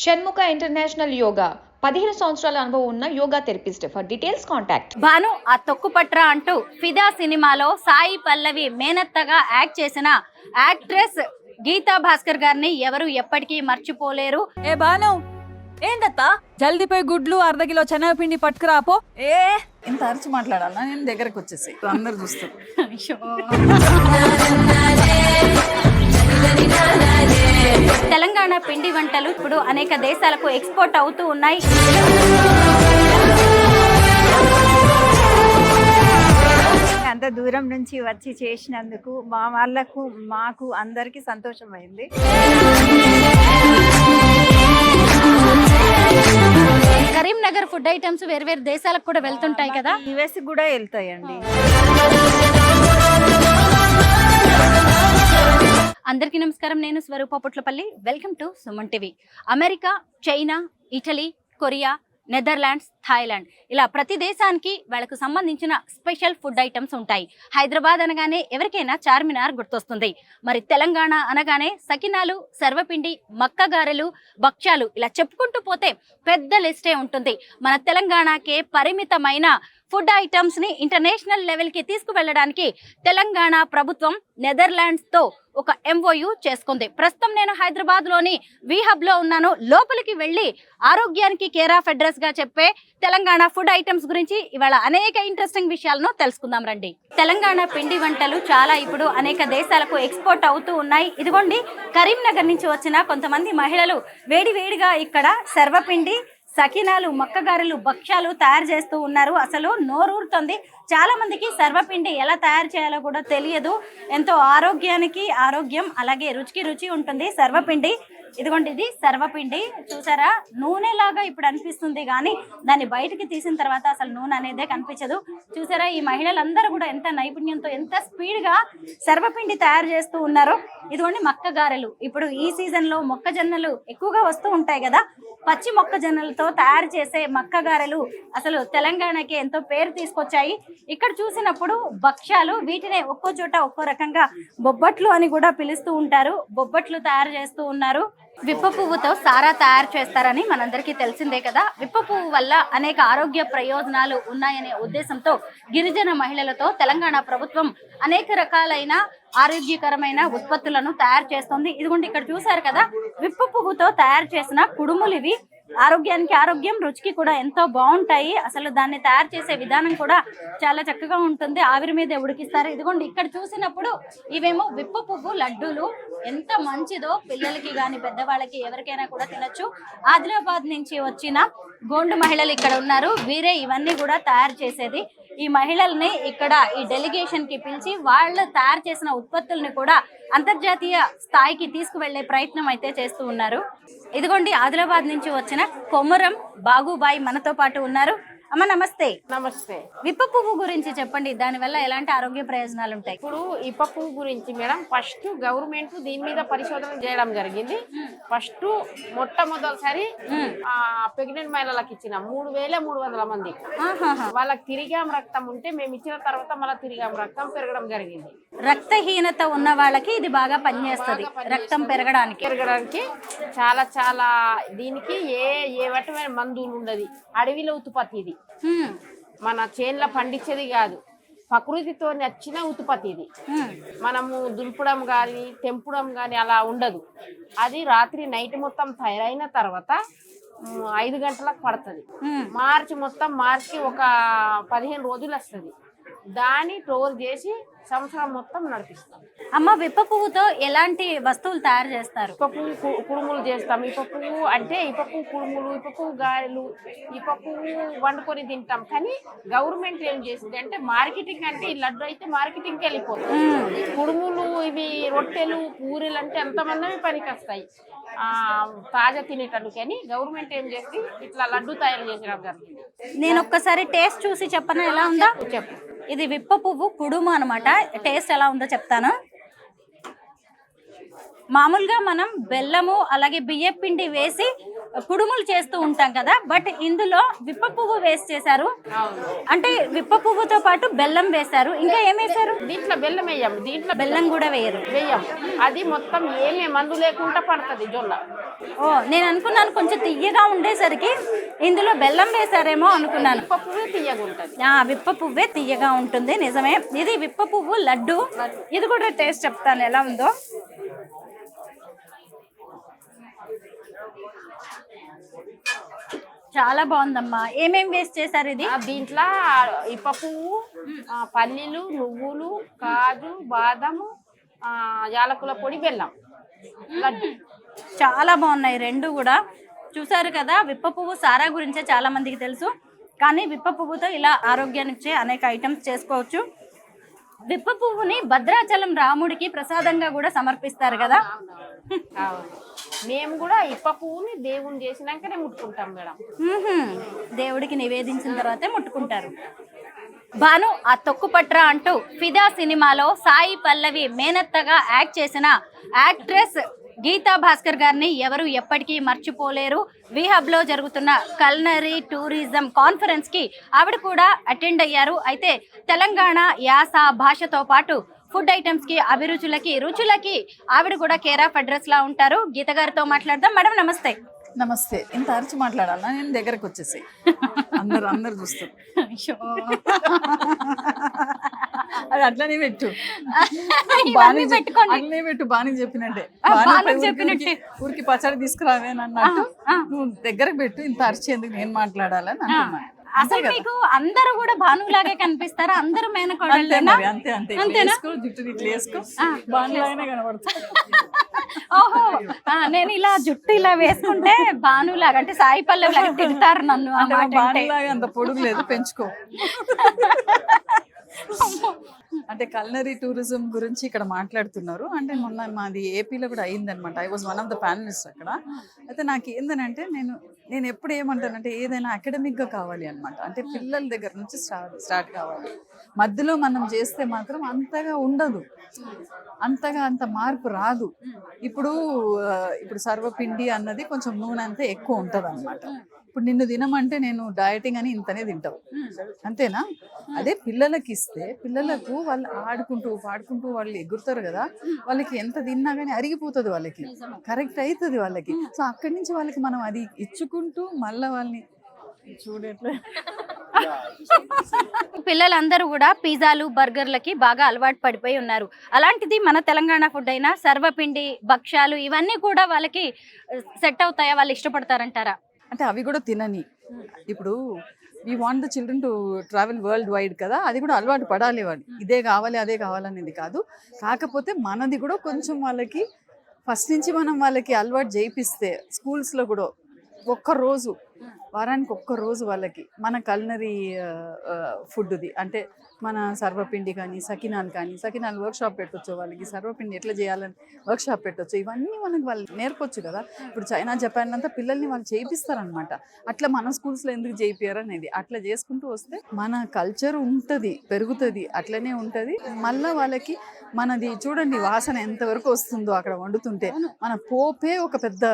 Shanmukha international yoga 15 సంవత్సరాల అనుభవం ఉన్న yoga therapist. For details contact. Bhanu ఆ తొక్కుపట్ర అంటూ ఫిదా సినిమాలో సాయి పల్లవి మేనత్తగా యాక్ట్ చేసిన యాక్ట్రెస్ గీతా భాస్కర్ గారిని ఎవరు ఎప్పటికీ మర్చిపోలేరు. ఏ బాను ఏందత్తా జల్దీపై గుడ్లు అర్ధ కిలో శనగపిండి పట్టుకురాపో. ఇంత అరిచి మాట్లాడాలా నేను దగ్గరకు వచ్చేసి అందరు చూస్తారు. తెలంగాణ పిండి వంటలు ఇప్పుడు అనేక దేశాలకు ఎక్స్పోర్ట్ అవుతూ ఉన్నాయి. అంత దూరం నుంచి వచ్చి చేసినందుకు మా వాళ్ళకు మాకు అందరికి సంతోషమైంది. కరీంనగర్ ఫుడ్ ఐటమ్స్ వేరు వేరు దేశాలకు కూడా వెళ్తుంటాయి కదా, యుఎస్ కూడా వెళ్తాయండి. అందరికీ నమస్కారం. నేను Swaroopa Putlapalli. Welcome to Suman TV. America, China, Italy, Korea, Netherlands, Thailand ఇలా ప్రతి దేశానికి వాళ్ళకు సంబంధించిన స్పెషల్ ఫుడ్ ఐటమ్స్ ఉంటాయి. హైదరాబాద్ అనగానే ఎవరికైనా చార్మినార్ గుర్తొస్తుంది. మరి తెలంగాణ అనగానే సకినాలు, సర్వపిండి, మక్కగారెలు, భక్ష్యాలు ఇలా చెప్పుకుంటూ పోతే పెద్ద లిస్టే ఉంటుంది. మన తెలంగాణకే పరిమితమైన ఫుడ్ ఐటమ్స్ ని ఇంటర్నేషనల్ లెవెల్ కి తీసుకువెళ్ళడానికి తెలంగాణ ప్రభుత్వం నెదర్లాండ్స్ తో ఒక MOU చేసుకుంది. ప్రస్తుతం నేను హైదరాబాద్ లోని వీహబ్ లో ఉన్నాను. లోపలికి వెళ్ళి ఆరోగ్యానికి కేర్ ఆఫ్ అడ్రస్ గా చెప్పే తెలంగాణ ఫుడ్ ఐటమ్స్ గురించి ఇవాళ అనేక ఇంట్రెస్టింగ్ విషయాలను తెలుసుకుందాం రండి. తెలంగాణ పిండి వంటలు చాలా ఇప్పుడు అనేక దేశాలకు ఎక్స్పోర్ట్ అవుతూ ఉన్నాయి. ఇదిగోండి కరీంనగర్ నుంచి వచ్చిన కొంతమంది మహిళలు వేడివేడిగా ఇక్కడ సర్వపిండి, సకినాలు, మక్కగారెలు, భక్ష్యాలు తయారు చేస్తూ ఉన్నారు. అసలు నోరూరుతుంది. చాలా మందికి సర్వపిండి ఎలా తయారు చేయాలో కూడా తెలియదు. ఎంతో ఆరోగ్యానికి ఆరోగ్యం, అలాగే రుచికి రుచి ఉంటుంది సర్వపిండి. ఇదిగోండి ఇది సర్వపిండి. చూసారా, నూనెలాగా ఇప్పుడు అనిపిస్తుంది కానీ దాన్ని బయటికి తీసిన తర్వాత అసలు నూనె అనేదే కనిపించదు. చూసారా, ఈ మహిళలందరూ కూడా ఎంత నైపుణ్యంతో ఎంత స్పీడ్గా సర్వపిండి తయారు చేస్తూ ఉన్నారో. ఇదిగోండి మక్కగారెలు. ఇప్పుడు ఈ సీజన్లో మొక్కజొన్నలు ఎక్కువగా వస్తూ ఉంటాయి కదా, పచ్చి మొక్కజొన్నలతో తయారు చేసే మక్కగారెలు అసలు తెలంగాణకి ఎంతో పేరు తీసుకొచ్చాయి. ఇక్కడ చూసినప్పుడు భక్ష్యాలు, వీటినే ఒక్కో చోట ఒక్కో రకంగా బొబ్బట్లు అని కూడా పిలుస్తూ ఉంటారు. బొబ్బట్లు తయారు చేస్తూ ఉన్నారు. విప్ప పువ్వుతో సారా తయారు చేస్తారని మనందరికీ తెలిసిందే కదా. విప్ప పువ్వు వల్ల అనేక ఆరోగ్య ప్రయోజనాలు ఉన్నాయనే ఉద్దేశంతో గిరిజన మహిళలతో తెలంగాణ ప్రభుత్వం అనేక రకాలైన ఆరోగ్యకరమైన ఉత్పత్తులను తయారు చేస్తుంది. ఇదిగోండి ఇక్కడ చూసారు కదా, విప్ప పువ్వుతో తయారు చేసిన కుడుములు ఇవి. ఆరోగ్యానికి ఆరోగ్యం, రుచికి కూడా ఎంతో బాగుంటాయి. అసలు దాన్ని తయారు చేసే విధానం కూడా చాలా చక్కగా ఉంటుంది. ఆవిరి మీద ఉడికిస్తారు. ఇదిగోండి ఇక్కడ చూసినప్పుడు ఇవేమో విప్ప పువ్వు లడ్డూలు. ఎంత మంచిదో, పిల్లలకి కానీ పెద్దవాళ్ళకి ఎవరికైనా కూడా తినొచ్చు. ఆదిలాబాద్ నుంచి వచ్చిన గోండు మహిళలు ఇక్కడ ఉన్నారు. వీరే ఇవన్నీ కూడా తయారు చేసేది. ఈ మహిళల్ని ఇక్కడ ఈ డెలిగేషన్ కి పిలిచి వాళ్ళు తయారు చేసిన ఉత్పత్తుల్ని కూడా అంతర్జాతీయ స్థాయికి తీసుకువెళ్లే ప్రయత్నం అయితే చేస్తూ ఉన్నారు. ఇదిగోండి ఆదిలాబాద్ నుంచి వచ్చిన కొమరం బాగుబాయి మనతో పాటు ఉన్నారు. అమ్మ నమస్తే. నమస్తే. విప్ప పువ్వు గురించి చెప్పండి, దాని వల్ల ఎలాంటి ఆరోగ్య ప్రయోజనాలు ఉంటాయి? ఇప్పుడు ఇప్ప పువ్వు గురించి మేడం, ఫస్ట్ గవర్నమెంట్ దీని మీద పరిశోధన చేయడం జరిగింది. ఫస్ట్ మొట్టమొదటిసారి ప్రెగ్నెంట్ మహిళలకు ఇచ్చిన 3300 మంది వాళ్ళకి తిరిగాం రక్తం ఉంటే మేము ఇచ్చిన తర్వాత మళ్ళీ తిరిగాం రక్తం పెరగడం జరిగింది. రక్తహీనత ఉన్న వాళ్ళకి ఇది బాగా పనిచేస్తుంది. రక్తం పెరగడానికి చాలా చాలా దీనికి ఏ వటమైన మందులు ఉండదు. అడవిలో ఉత్పత్తి ఇది, మన చేన్ల పండించేది కాదు. ప్రకృతితో నచ్చిన ఉత్పత్తి ఇది. మనము దుంపడం కానీ తెంపడం కానీ అలా ఉండదు. అది రాత్రి నైట్ మొత్తం తయారైన తర్వాత 5 గంటలకు పడుతుంది. మార్చికి ఒక 15 రోజులు వస్తుంది. దాన్ని స్టోర్ చేసి సంవత్సరం మొత్తం నడిపిస్తాం. అమ్మ, విప్ప పువ్వుతో ఎలాంటి వస్తువులు తయారు చేస్తారు? ఇప్ప పువ్వు కుడుములు చేస్తాం. ఇప్ప పువ్వు అంటే ఇప్ప పువ్వు కుడుములు, ఇప్ప పువ్వు గారెలు, ఇప్ప పువ్వు వండుకొని తింటాం. కానీ గవర్నమెంట్ ఏం చేసింది అంటే మార్కెటింగ్, అంటే ఈ లడ్డు అయితే మార్కెటింగ్కి వెళ్ళిపోతుంది. కుడుములు, ఇవి రొట్టెలు, పూరీలు అంటే ఎంతమంది పనికి వస్తాయి తాజా తినేటట్టు. కానీ గవర్నమెంట్ ఏం చేసి ఇట్లా లడ్డు తయారు చేసడం జరిగింది. నేను ఒక్కసారి టేస్ట్ చూసి చెప్పనా ఎలా ఉందా? చెప్పు. ఇది విప్ప పువ్వు కుడుము అనమాట. టేస్ట్ ఎలా ఉందో చెప్తాను. మామూలుగా మనం బెల్లము అలాగే బియ్యం పిండి వేసి కుడుములు చేస్తూ ఉంటాం కదా, బట్ ఇందులో విప్ప పువ్వు వేస్ట్ చేశారు. అంటే విప్ప పువ్వుతో పాటు బెల్లం వేశారు, ఇంకా ఏం వేశారు? దీంట్లో బెల్లం వేయం, దీంట్లో బెల్లం కూడా వేయరు. వేయం. అది మొత్తం ఏమే మందు లేకుండా పడుతుంది జొన్న. ఓ, నేను అనుకున్నాను కొంచెం తియ్యగా ఉండేసరికి ఇందులో బెల్లం వేశారేమో అనుకున్నాను. విప్ప పువ్వే తీయగా ఉంటుంది. విప్ప పువ్వే తియ్యగా ఉంటుంది, నిజమే. ఇది విప్ప పువ్వు లడ్డు. ఇది కూడా టేస్ట్ చెప్తాను ఎలా ఉందో. చాలా బాగుందమ్మా. ఏమేం వేస్ట్ చేశారు ఇది? దీంట్లో ఇప్ప పువ్వు, పల్లీలు, నువ్వులు, కాజు, బాదము, యాలకుల పొడి, బెల్లం, లడ్డు. చాలా బాగున్నాయి రెండు కూడా. చూసారు కదా, విప్ప పువ్వు సారా గురించే చాలా మందికి తెలుసు, కానీ విప్ప పువ్వుతో ఇలా ఆరోగ్యానికి అనేక ఐటమ్స్ చేసుకోవచ్చు. విప్ప పువ్వుని భద్రాచలం రాముడికి ప్రసాదంగా కూడా సమర్పిస్తారు కదా. మేము కూడా ఇప్ప పువ్వుని దేవుని చేసినాకనే ముట్టుకుంటాం మేడం. దేవుడికి నివేదించిన తర్వాతే ముట్టుకుంటారు. భాను, ఆ తొక్కు పట్రా అంటూ ఫిదా సినిమాలో సాయి పల్లవి మేనత్తగా యాక్ట్ చేసిన యాక్ట్రెస్ గీతా భాస్కర్ గారిని ఎవరు ఎప్పటికీ మర్చిపోలేరు. విహబ్ లో జరుగుతున్న కల్నరీ టూరిజం కాన్ఫరెన్స్ కి ఆవిడ కూడా అటెండ్ అయ్యారు. అయితే తెలంగాణ యాస భాషతో పాటు ఫుడ్ ఐటమ్స్ కి, అభిరుచులకి, రుచులకి ఆవిడ కూడా కేర్ ఆఫ్ అడ్రస్ లా ఉంటారు. గీత గారితో మాట్లాడదాం. మేడం నమస్తే. నమస్తే. ఇంత అరిచి మాట్లాడాలా? నేను దగ్గరకు వచ్చేసి అందరు చూస్తారు. అది అట్లనే పెట్టు, అట్లనే పెట్టు. బానికి చెప్పినట్టే, ఊరికి పచ్చడి తీసుకురావే అన్నట్టు నువ్వు దగ్గరకు పెట్టు. ఇంత అరిచి ఎందుకు నేను మాట్లాడాలని అంటున్నా. అసలు మీకు అందరూ కూడా భానులాగే కనిపిస్తారా? అందరూ మేనకోడలేనా? అంతే అంతే. వేసుకో, జుట్టు ఇట్లా వేసుకో, భానులాగానే కనబడతా. ఓహో, నేను ఇలా జుట్టు ఇలా వేసుకుంటే భానులాగా, అంటే సాయి పల్లవి లాగా తిడతారు నన్ను. భానులాగా అంత పొడుగు లేదు, పెంచుకో. అంటే కల్నరీ టూరిజం గురించి ఇక్కడ మాట్లాడుతున్నారు. అంటే మొన్న మాది ఏపీలో కూడా అయిందనమాట. I was one of the panellist అక్కడ. అయితే నాకు ఏందనంటే నేను ఎప్పుడు ఏమంటానంటే ఏదైనా అకాడమిక్గా కావాలి అనమాట. అంటే పిల్లల దగ్గర నుంచి స్టార్ట్ కావాలి. మధ్యలో మనం చేస్తే మాత్రం అంతగా ఉండదు, అంత మార్పు రాదు. ఇప్పుడు సర్వపిండి అన్నది కొంచెం నూనె అంతా ఎక్కువ ఉంటుంది అనమాట. ఇప్పుడు నిన్ను తినమంటే నేను డయటింగ్ అని ఇంతనే తింటావు, అంతేనా? అదే పిల్లలకి ఇస్తే పిల్లలకు వాళ్ళు ఆడుకుంటూ పాడుకుంటూ వాళ్ళు ఎగురుతారు కదా, వాళ్ళకి ఎంత తిన్నా కానీ అరిగిపోతుంది, వాళ్ళకి కరెక్ట్ అవుతుంది వాళ్ళకి. సో అక్కడి నుంచి వాళ్ళకి మనం అది ఇచ్చుకుంటూ మళ్ళీ వాళ్ళని చూడట్లే. పిల్లలందరూ కూడా పిజ్జాలు, బర్గర్లకి బాగా అలవాటు పడిపోయి ఉన్నారు. అలాంటిది మన తెలంగాణ ఫుడ్ అయినా సర్వపిండి, భక్ష్యాలు ఇవన్నీ కూడా వాళ్ళకి సెట్ అవుతాయా? వాళ్ళు ఇష్టపడతారంటారా? అంటే అవి కూడా తినని. ఇప్పుడు we want the children to travel world wide కదా, అది కూడా అలవాటు పడాలి వాళ్ళు. ఇదే కావాలి అదే కావాలనేది కాదు. కాకపోతే మనది కూడా కొంచెం వాళ్ళకి ఫస్ట్ నుంచి మనం వాళ్ళకి అలవాటు చేయిస్తే స్కూల్స్లో కూడా వారానికి ఒక్క రోజు వాళ్ళకి మన కల్నరీ ఫుడ్ది, అంటే మన సర్వపిండి కానీ సకినాలు వర్క్షాప్ పెట్టొచ్చు వాళ్ళకి. సర్వపిండి ఎట్లా చేయాలని వర్క్షాప్ పెట్టొచ్చు. ఇవన్నీ మనకి వాళ్ళు నేర్పొచ్చు కదా. ఇప్పుడు చైనా, జపాన్ అంతా పిల్లల్ని వాళ్ళు చేయిస్తారనమాట. అట్లా మన స్కూల్స్లో ఎందుకు చేయిపోయారు అనేది. అట్లా చేసుకుంటూ వస్తే మన కల్చర్ ఉంటుంది, పెరుగుతుంది, అట్లనే ఉంటుంది. మళ్ళీ వాళ్ళకి మనది చూడండి వాసన ఎంతవరకు వస్తుందో అక్కడ వండుతుంటే. మన పోపే ఒక పెద్ద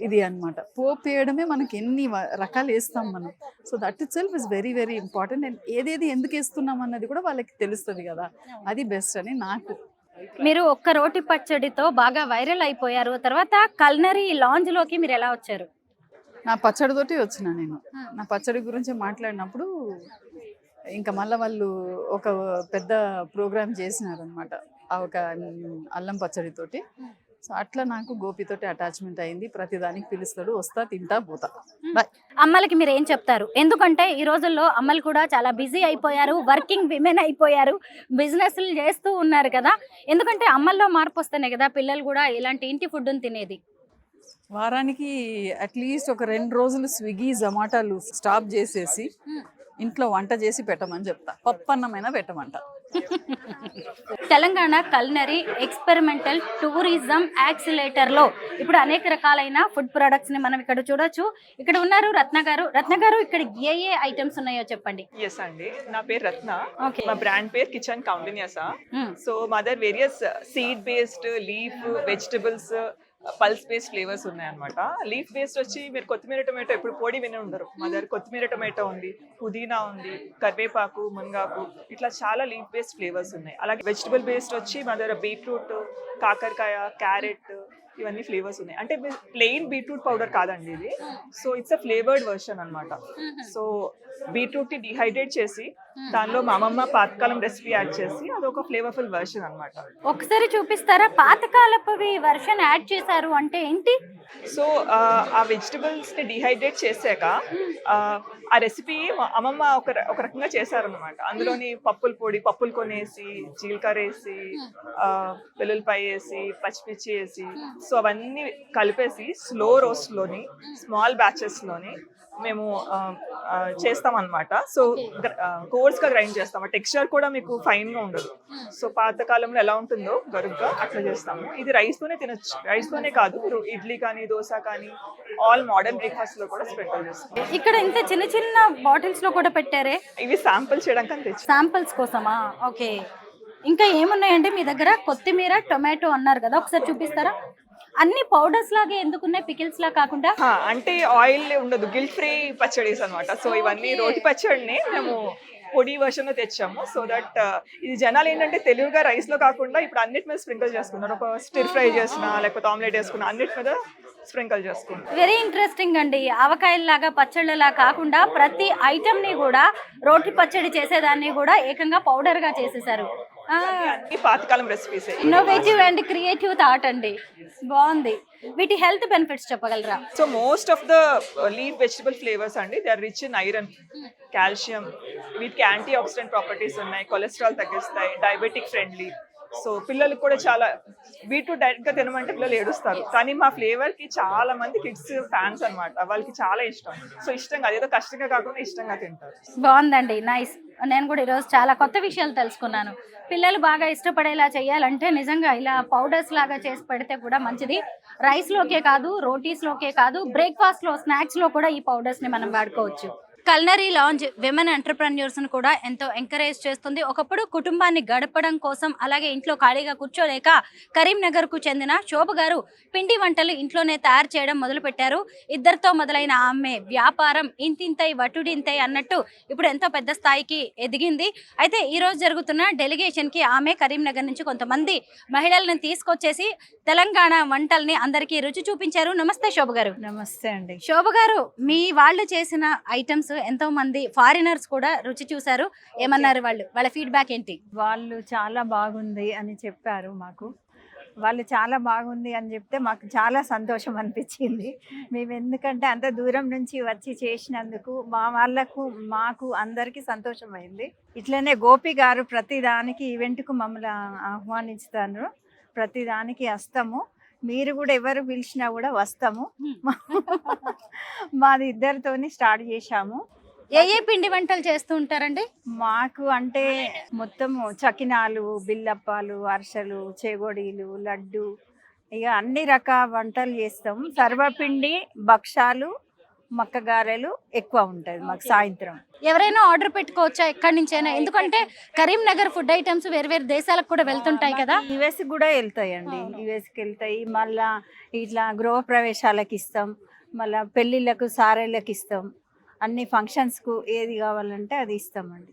ఇది అనమాట. పోపు వేయడమే మనకి ఎన్ని రకాలు వేస్తాం మనం. So that it self is very very important. And ఏదేది ఎందుకు వేస్తున్నాం అన్నది కూడా వాళ్ళకి తెలుస్తుంది కదా, అది బెస్ట్ అని నాకు. మీరు ఒక్క రోటి పచ్చడితో బాగా వైరల్ అయిపోయారు. తర్వాత కల్నరీ లాంజ్ లోకి మీరు ఎలా వచ్చారు? నా పచ్చడితోటి వచ్చిన నేను. నా పచ్చడి గురించి మాట్లాడినప్పుడు ఇంకా మళ్ళీ వాళ్ళు ఒక పెద్ద ప్రోగ్రామ్ చేసినారనమాట, ఒక అల్లం పచ్చడితోటి. సో అట్లా నాకు గోపితోటి అటాచ్మెంట్ అయింది. ప్రతిదానికి పిలుస్తాడు, వస్తా, తింటా, పోతా. అమ్మలకి మీరు ఏం చెప్తారు? ఎందుకంటే ఈ రోజుల్లో అమ్మలు కూడా చాలా బిజీ అయిపోయారు, వర్కింగ్ విమెన్ అయిపోయారు, బిజినెస్లు చేస్తూ ఉన్నారు కదా. ఎందుకంటే అమ్మల్లో మార్పు వస్తేనే కదా పిల్లలు కూడా ఇలాంటి ఇంటి ఫుడ్ని తినేది. వారానికి అట్లీస్ట్ ఒక 2 రోజులు స్విగ్గీ, జొమాటోలు స్టాప్ చేసేసి ఇంట్లో వంట చేసి పెట్టమని చెప్తా. పప్పన్నమైనా పెట్టమంట. Telangana culinary experimental tourism accelerator లో ఇప్పుడు అనేక రకాలైన ఫుడ్ ప్రొడక్ట్స్ ని మనం ఇక్కడ చూడొచ్చు. ఇక్కడ ఉన్నారు రత్న గారు, ఇక్కడ ఏ ఐటమ్స్ ఉన్నాయో చెప్పండి. ఎస్ అండి, నా పేరు రత్న. మా బ్రాండ్ పేరు కిచెన్ కౌండిన్యాసా. సో మా దగ్గర various seed based, leaf, vegetables, pulse based flavours ఉన్నాయన్నమాట. లీఫ్ బేస్డ్ వచ్చి మీరు కొత్తిమీర టొమాటో ఎప్పుడు పొడి విని ఉండరు. మా దగ్గర కొత్తిమీర టొమాటో ఉంది, పుదీనా ఉంది, కరివేపాకు, మునగాకు, ఇట్లా చాలా లీఫ్ బేస్డ్ ఫ్లేవర్స్ ఉన్నాయి. అలాగే వెజిటబుల్ బేస్డ్ వచ్చి మా దగ్గర బీట్రూట్, కాకరకాయ, క్యారెట్, ఇవన్నీ ఫ్లేవర్స్ ఉన్నాయి. అంటే ప్లెయిన్ బీట్రూట్ పౌడర్ కాదండి ఇది. So it's a flavoured version అన్నమాట. సో బీట్రూట్ ని డిహైడ్రేట్ చేసి దానిలో మా అమ్మమ్మ పాతకాలం రెసిపీ యాడ్ చేసి అదొక ఫ్లేవర్ఫుల్ వర్షన్ అన్నమాట. ఒకసారి చూపిస్తారా? పాతకాలపువి వర్షన్ యాడ్ చేశారు అంటే ఏంటి? సో ఆ వెజిటబుల్స్ ని డిహైడ్రేట్ చేశాక ఆ రెసిపీ అమ్మమ్మ ఒక రకంగా చేశారనమాట. అందులోని పప్పులు కొనేసి, జీలకర్ర వేసి, వెల్లుల్లిపాయ వేసి, పచ్చిమిర్చి వేసి, సో అవన్నీ కలిపేసి స్లో రోస్ట్ లోని స్మాల్ బ్యాచెస్ లోని మేము చేస్తాం అనమాట. సో కోర్స్ గా గ్రైండ్ చేస్తాం. టెక్స్చర్ కూడా మీకు ఫైన్ గా ఉండదు. సో పాతకాలంలో ఎలా ఉంటుందో గరుగ్గా అట్లా చేస్తాము. ఇది రైస్ తోనే తినొచ్చు. రైస్ తోనే కాదు, మీరు ఇడ్లీ కానీ, దోశ కానీ, ఆల్ మోడర్న్ బ్రేక్ఫాస్ట్ లో కూడా స్పెషల్ చేస్తాం. ఇక్కడ ఇంత చిన్న చిన్న బాటిల్స్ లో కూడా పెట్టారే. ఇవి శాంపుల్ చేయడానికి అని తెచ్చు. శాంపిల్స్ కోసమా? ఓకే. ఇంకా ఏమున్నాయండి మీ దగ్గర? కొత్తిమీర, టొమాటో అన్నారు కదా, ఒకసారి చూపిస్తారా? అన్ని పౌడర్స్ లాగే ఎందుకున్నాయి, పికిల్స్ లా కాకుండా? అంటే ఆయిల్ ఉండదు, గిల్ట్ ఫ్రీ పచ్చడీస్ అనమాట. సో ఇవన్నీ రోటి పచ్చడిని మేము పొడి వర్షన్ లో తెచ్చాము. సో దట్ ఇది జనాలు ఏంటంటే తెలుగుగా రైస్ లో కాకుండా ఇప్పుడు అన్నిటి మీద స్ప్రింకిల్ చేసుకున్నారు. ఒక స్టిర్ ఫ్రై చేసిన, లేకపోతే ఆమ్లెట్ వేసుకున్న, అన్నిటి మీద స్ప్రింకిల్ చేసుకున్నారు. వెరీ ఇంట్రెస్టింగ్ అండి. ఆవకాయలాగా పచ్చళ్ళలా కాకుండా ప్రతి ఐటమ్ ని కూడా రోటి పచ్చడి చేసేదాన్ని కూడా ఏకంగా పౌడర్ గా చేసేసారు. పాతకాలం recipes, innovative and creative thought అండి. బాగుంది. వీటి హెల్త్ బెనిఫిట్స్ చెప్పగలరా? So most of the leaf vegetable flavours అండి, they are rich in iron, calcium. వీటికి యాంటీ ఆక్సిడెంట్ ప్రాపర్టీస్ ఉన్నాయి, కొలెస్ట్రాల్ తగ్గిస్తాయి, డయాబెటిక్ ఫ్రెండ్లీ. సో పిల్లలకు కూడా చాలా, బీట్రూట్ డైరెక్ట్ గా తినమంటే పిల్లలు ఏడుస్తారు, కానీ మా ఫ్లేవర్ కి చాలా మంది కిడ్స్ ఫ్యాన్స్ అన్నమాట. వాళ్ళకి చాలా ఇష్టం. సో ఇష్టంగా, అదేదో కష్టంగా కాకుండా ఇష్టంగా తింటారు. బాగుందండి, నైస్. నేను కూడా ఈరోజు చాలా కొత్త విషయాలు తెలుసుకున్నాను. పిల్లలు బాగా ఇష్టపడేలా చేయాలంటే నిజంగా ఇలా పౌడర్స్ లాగా చేసి పెడితే కూడా మంచిది. రైస్ లోకే కాదు, రోటీస్ లోకే కాదు, బ్రేక్ఫాస్ట్ లో, స్నాక్స్ లో కూడా ఈ పౌడర్స్ ని మనం వాడుకోవచ్చు. కల్నరీ లాంజ్ విమెన్ ఎంటర్ప్రెన్యూర్స్ ను కూడా ఎంతో ఎంకరేజ్ చేస్తుంది. ఒకప్పుడు కుటుంబాన్ని గడపడం కోసం, అలాగే ఇంట్లో ఖాళీగా కూర్చోలేక కరీంనగర్ కు చెందిన శోభ గారు పిండి వంటలు ఇంట్లోనే తయారు చేయడం మొదలు పెట్టారు. ఇద్దరితో మొదలైన ఆమె వ్యాపారం ఇంతింతై వటుడింతై అన్నట్టు ఇప్పుడు ఎంతో పెద్ద స్థాయికి ఎదిగింది. అయితే ఈ రోజు జరుగుతున్న డెలిగేషన్ కి ఆమె కరీంనగర్ నుంచి కొంతమంది మహిళలను తీసుకొచ్చేసి తెలంగాణ వంటల్ని అందరికీ రుచి చూపించారు. నమస్తే శోభ గారు. నమస్తే అండి. శోభ గారు, మీ వాళ్ళు చేసిన ఐటమ్స్ ఎంతో మంది ఫారినర్స్ కూడా రుచి చూసారు. ఏమన్నారు వాళ్ళ ఫీడ్బ్యాక్ ఏంటి? వాళ్ళు చాలా బాగుంది అని చెప్పారు మాకు. వాళ్ళు చాలా బాగుంది అని చెప్తే మాకు చాలా సంతోషం అనిపించింది. మేము ఎందుకంటే అంత దూరం నుంచి వచ్చి చేసినందుకు మాకు అందరికీ సంతోషమైంది. ఇట్లనే గోపి గారు ప్రతిదానికి ఈవెంట్కు మమ్మల్ని ఆహ్వానిస్తారు. ప్రతిదానికి వస్తాము. మీరు కూడా ఎవరు పిలిచినా కూడా వస్తాము. మాది ఇద్దరితోని స్టార్ట్ చేశాము. ఏ పిండి వంటలు చేస్తూ ఉంటారండి? మాకు అంటే మొత్తము చకినాలు, బిల్లప్పాలు, అరిసెలు, చెగోడీలు, లడ్డు, ఇక అన్ని రకాల వంటలు చేస్తాం. సర్వపిండి, భక్షాలు, మక్కగారెలు ఎక్కువ ఉంటుంది మాకు సాయంత్రం. ఎవరైనా ఆర్డర్ పెట్టుకోవచ్చా ఎక్కడి నుంచైనా? ఎందుకంటే కరీంనగర్ ఫుడ్ ఐటమ్స్ వేరు వేరు దేశాలకు కూడా వెళ్తుంటాయి కదా. యుఎస్ కూడా వెళ్తాయండి. యుఎస్కి వెళ్తాయి. మళ్ళా ఇట్లా గృహ ప్రవేశాలకు ఇస్తాం, మళ్ళీ పెళ్ళిళ్ళకు, సారేళ్ళకి ఇస్తాం. అన్ని ఫంక్షన్స్కు ఏది కావాలంటే అది ఇస్తామండి.